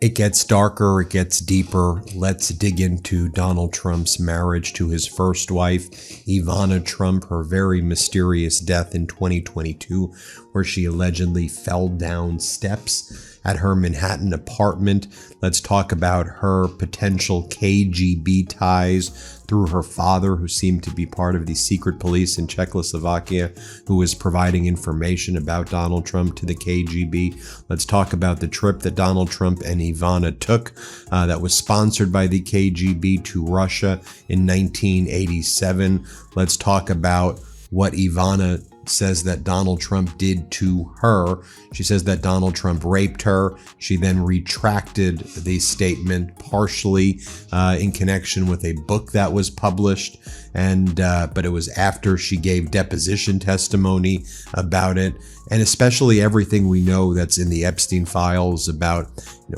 It gets darker, it gets deeper. Let's dig into Donald Trump's marriage to his first wife, Ivana Trump, her very mysterious death in 2022, where she allegedly fell down steps at her Manhattan apartment. Let's talk about her potential KGB ties through her father, who seemed to be part of the secret police in Czechoslovakia, who was providing information about Donald Trump to the KGB. Let's talk about the trip that Donald Trump and Ivana took that was sponsored by the KGB to Russia in 1987. Let's talk about what Ivana says that Donald Trump did to her. She says that Donald Trump raped her. She then retracted the statement partially in connection with a book that was published, but it was after she gave deposition testimony about it, and especially everything we know that's in the Epstein files about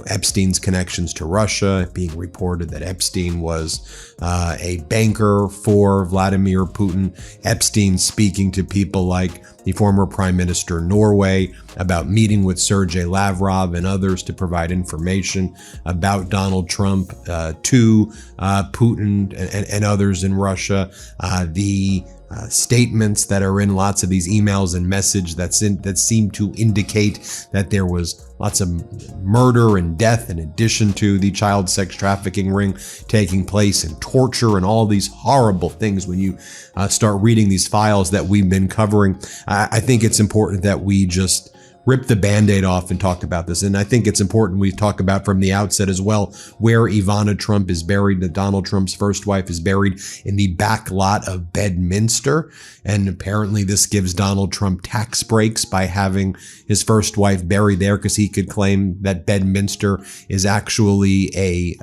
Epstein's connections to Russia, being reported that Epstein was a banker for Vladimir Putin, Epstein speaking to people like the former Prime Minister of Norway about meeting with Sergei Lavrov and others to provide information about Donald Trump to Putin and others in Russia. The statements that are in lots of these emails and messages that seem to indicate that there was lots of murder and death in addition to the child sex trafficking ring taking place, and torture and all these horrible things. When you start reading these files that we've been covering, I think it's important that we just rip the Band-Aid off and talk about this. And I think it's important we talk about from the outset as well where Ivana Trump is buried. That Donald Trump's first wife is buried in the back lot of Bedminster. And apparently this gives Donald Trump tax breaks by having his first wife buried there, because he could claim that Bedminster is actually a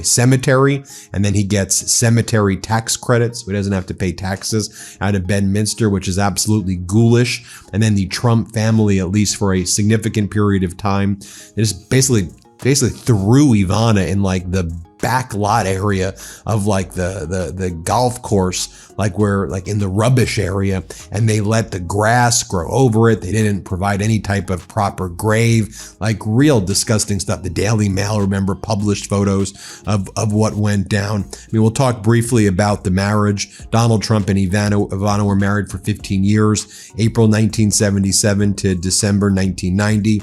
cemetery, and then he gets cemetery tax credits, so he doesn't have to pay taxes out of Bedminster, which is absolutely ghoulish. And then the Trump family, at least for a significant period of time, they just basically threw Ivana in like the back lot area of like the golf course, like in the rubbish area, and they let the grass grow over it. They didn't provide any type of proper grave, like real disgusting stuff. The Daily Mail, remember, published photos of what went down. I mean, we'll talk briefly about the marriage. Donald Trump and Ivana were married for 15 years, April 1977 to December 1990.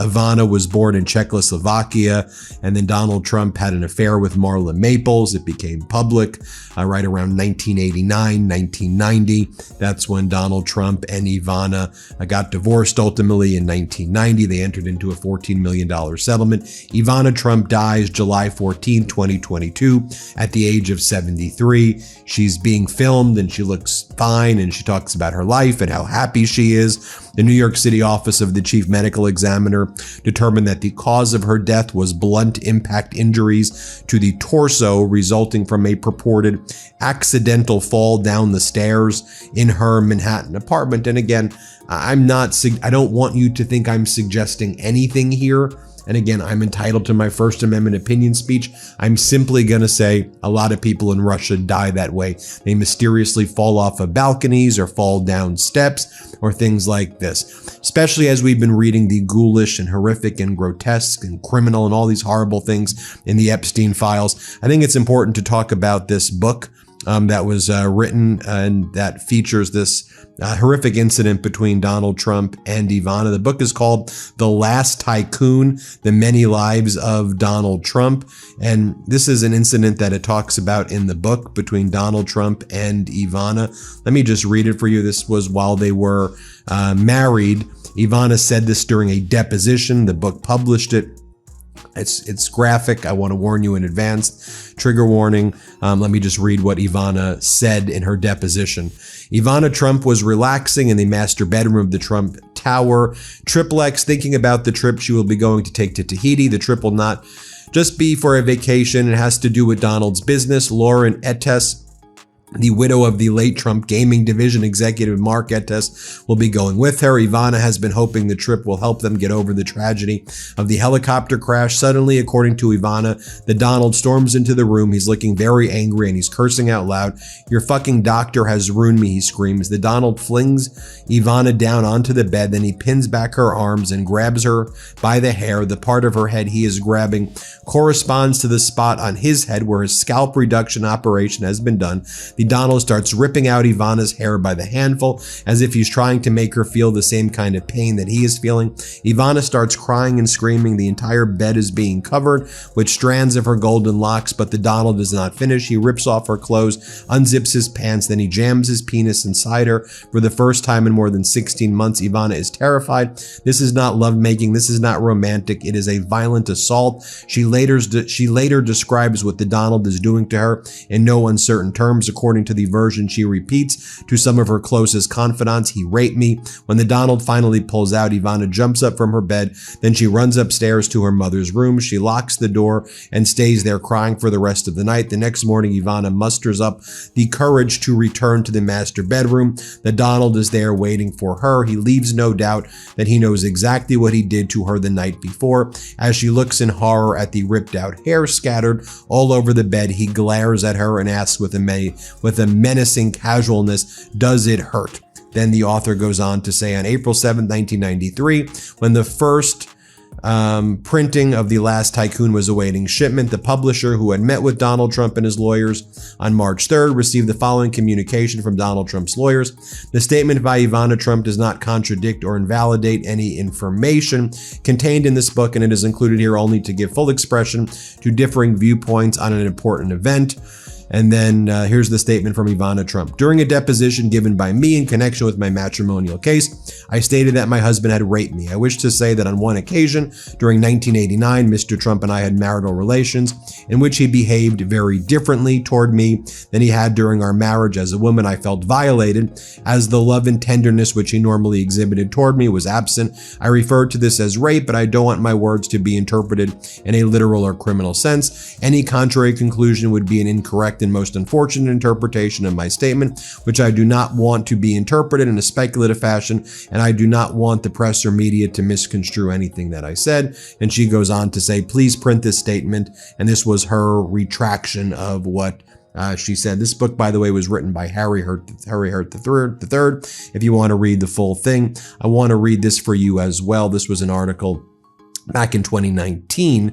Ivana was born in Czechoslovakia, and then Donald Trump had an affair with Marla Maples. It became public right around 1989, 1990. That's when Donald Trump and Ivana got divorced ultimately in 1990. They entered into a $14 million settlement. Ivana Trump dies July 14, 2022 at the age of 73. She's being filmed and she looks fine, and she talks about her life and how happy she is. The New York City office of the chief medical examiner determined that the cause of her death was blunt impact injuries to the torso resulting from a purported accidental fall down the stairs in her Manhattan apartment. And again, I don't want you to think I'm suggesting anything here. And again, I'm entitled to my First Amendment opinion speech. I'm simply going to say a lot of people in Russia die that way. They mysteriously fall off of balconies or fall down steps or things like this, especially as we've been reading the ghoulish and horrific and grotesque and criminal and all these horrible things in the Epstein files. I think it's important to talk about this book that was written and that features this horrific incident between Donald Trump and Ivana. The book is called The Last Tycoon: The Many Lives of Donald Trump. And this is an incident that it talks about in the book between Donald Trump and Ivana. Let me just read it for you. This was while they were married. Ivana said this during a deposition. The book published it. It's graphic. I want to warn you in advance. Trigger warning. Let me just read what Ivana said in her deposition. Ivana Trump was relaxing in the master bedroom of the Trump Tower triplex, thinking about the trip she will be going to take to Tahiti. The trip will not just be for a vacation. It has to do with Donald's business. Lauren Etes, The widow of the late Trump gaming division executive Mark Etes will be going with her. Ivana has been hoping the trip will help them get over the tragedy of the helicopter crash. Suddenly, according to Ivana, the Donald storms into the room. He's looking very angry and he's cursing out loud. "Your fucking doctor has ruined me," he screams. The Donald flings Ivana down onto the bed. Then he pins back her arms and grabs her by the hair. The part of her head he is grabbing corresponds to the spot on his head where his scalp reduction operation has been done. The Donald starts ripping out Ivana's hair by the handful as if he's trying to make her feel the same kind of pain that he is feeling. Ivana starts crying and screaming. The entire bed is being covered with strands of her golden locks, but the Donald does not finish. He rips off her clothes, unzips his pants, then he jams his penis inside her. For the first time in more than 16 months, Ivana is terrified. This is not lovemaking. This is not romantic. It is a violent assault. She later describes what the Donald is doing to her in no uncertain terms. According to the version she repeats to some of her closest confidants, "He raped me." When the Donald finally pulls out, Ivana jumps up from her bed. Then she runs upstairs to her mother's room. She locks the door and stays there crying for the rest of the night. The next morning, Ivana musters up the courage to return to the master bedroom. The Donald is there waiting for her. He leaves no doubt that he knows exactly what he did to her the night before. As she looks in horror at the ripped out hair scattered all over the bed, he glares at her and asks with a menacing casualness, "Does it hurt?" Then the author goes on to say, on April 7, 1993, when the first printing of The Last Tycoon was awaiting shipment, the publisher, who had met with Donald Trump and his lawyers on March 3rd, received the following communication from Donald Trump's lawyers. "The statement by Ivana Trump does not contradict or invalidate any information contained in this book, and it is included here only to give full expression to differing viewpoints on an important event." And then here's the statement from Ivana Trump. "During a deposition given by me in connection with my matrimonial case, I stated that my husband had raped me. I wish to say that on one occasion, during 1989, Mr. Trump and I had marital relations in which he behaved very differently toward me than he had during our marriage. As a woman, I felt violated, as the love and tenderness which he normally exhibited toward me was absent. I referred to this as rape, but I don't want my words to be interpreted in a literal or criminal sense. Any contrary conclusion would be an incorrect and most unfortunate interpretation of my statement, which I do not want to be interpreted in a speculative fashion, and I do not want the press or media to misconstrue anything that I said." And she goes on to say, "Please print this statement." And this was her retraction of what she said. This book, by the way, was written by Harry Hurt III. If you want to read the full thing, I want to read this for you as well. This was an article back in 2019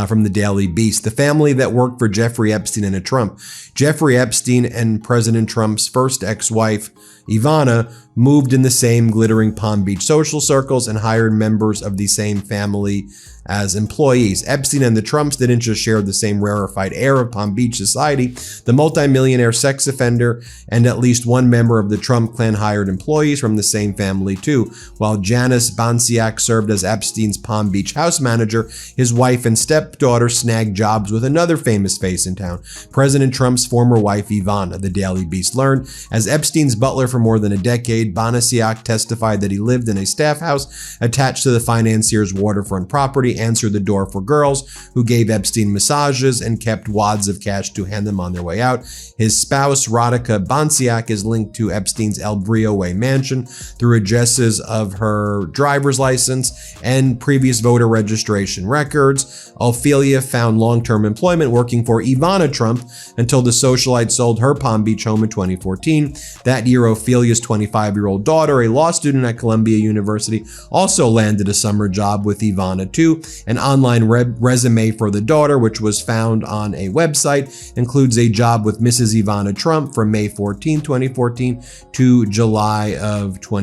from the Daily Beast. "The family that worked for Jeffrey Epstein and Trump. Jeffrey Epstein and President Trump's first ex-wife, Ivana, moved in the same glittering Palm Beach social circles and hired members of the same family as employees. Epstein and the Trumps didn't just share the same rarefied air of Palm Beach society. The multimillionaire sex offender and at least one member of the Trump clan hired employees from the same family too. While Janice Bansiak served as Epstein's Palm Beach house manager, his wife and stepdaughter snagged jobs with another famous face in town, President Trump's former wife, Ivana," the Daily Beast learned. As Epstein's butler for more than a decade, Bansiak testified that he lived in a staff house attached to the financier's waterfront property, answered the door for girls who gave Epstein massages, and kept wads of cash to hand them on their way out. His spouse, Radhika Bansiak, is linked to Epstein's El Brio Way mansion through addresses of her driver's license and previous voter registration records. Ophelia found long-term employment working for Ivana Trump until the socialite sold her Palm Beach home in 2014. That year, Ophelia's 25-year-old daughter, a law student at Columbia University, also landed a summer job with Ivana too. An online resume for the daughter, which was found on a website, includes a job with Mrs. Ivana Trump from May 14, 2014 to July of 2014.